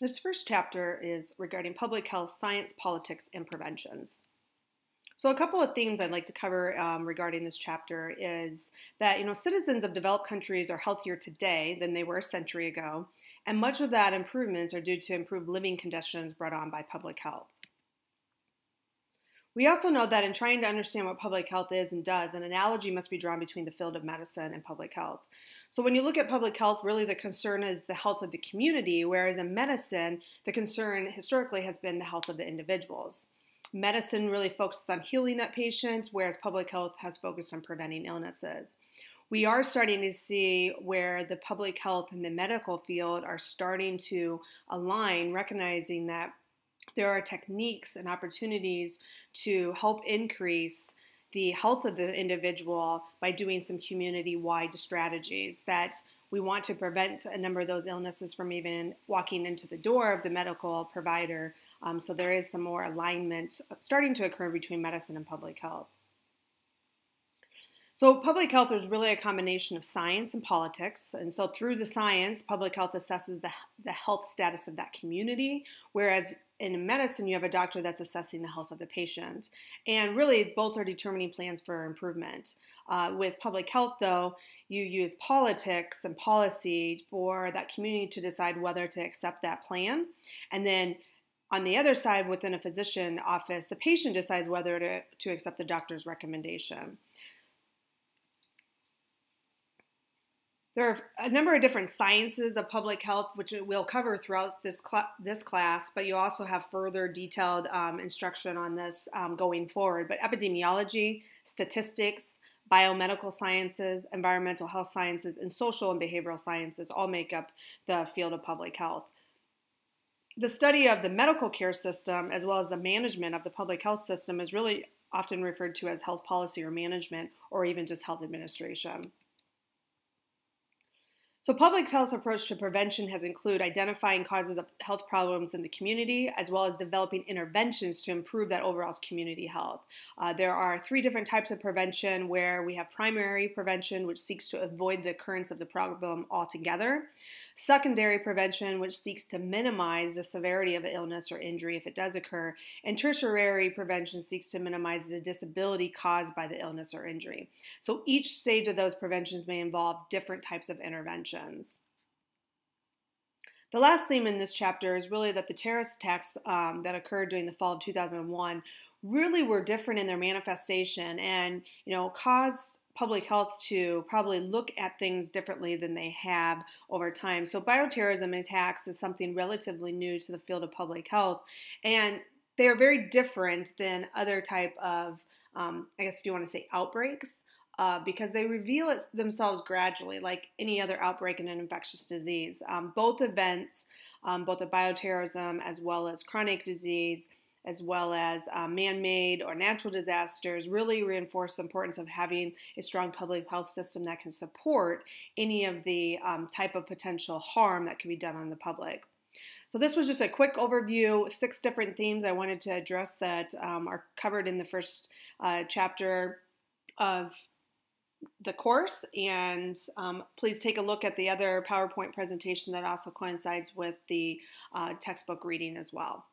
This first chapter is regarding public health, science, politics, and preventions. So a couple of themes I'd like to cover regarding this chapter is that, citizens of developed countries are healthier today than they were a century ago, and much of that improvements are due to improved living conditions brought on by public health. We also know that in trying to understand what public health is and does, an analogy must be drawn between the field of medicine and public health. So when you look at public health, really the concern is the health of the community, whereas in medicine, the concern historically has been the health of the individuals. Medicine really focuses on healing that patient, whereas public health has focused on preventing illnesses. We are starting to see where the public health and the medical field are starting to align, recognizing that there are techniques and opportunities to help increase the health of the individual by doing some community-wide strategies that we want to prevent a number of those illnesses from even walking into the door of the medical provider. So there is some more alignment starting to occur between medicine and public health. So public health is really a combination of science and politics. And so through the science, public health assesses the health status of that community, whereas in medicine, you have a doctor that's assessing the health of the patient. And really, both are determining plans for improvement. With public health, though, you use politics and policy for that community to decide whether to accept that plan. And then on the other side, within a physician office, the patient decides whether to accept the doctor's recommendation. There are a number of different sciences of public health, which we'll cover throughout this class, but you also have further detailed instruction on this going forward. But epidemiology, statistics, biomedical sciences, environmental health sciences, and social and behavioral sciences all make up the field of public health. The study of the medical care system, as well as the management of the public health system, is really often referred to as health policy or management, or even just health administration. So public health's approach to prevention has included identifying causes of health problems in the community, as well as developing interventions to improve that overall community health. There are three different types of prevention, where we have primary prevention, which seeks to avoid the occurrence of the problem altogether. Secondary prevention, which seeks to minimize the severity of an illness or injury if it does occur. And tertiary prevention seeks to minimize the disability caused by the illness or injury. So each stage of those preventions may involve different types of interventions. The last theme in this chapter is really that the terrorist attacks that occurred during the fall of 2001 really were different in their manifestation and, caused public health to probably look at things differently than they have over time. So bioterrorism attacks is something relatively new to the field of public health, and they are very different than other type of, I guess if you want to say, outbreaks, because they reveal themselves gradually, like any other outbreak in an infectious disease. Both events, both the bioterrorism as well as chronic disease, as well as man-made or natural disasters, really reinforce the importance of having a strong public health system that can support any of the type of potential harm that can be done on the public. So this was just a quick overview, 6 different themes I wanted to address that are covered in the first chapter of the course, and please take a look at the other PowerPoint presentation that also coincides with the textbook reading as well.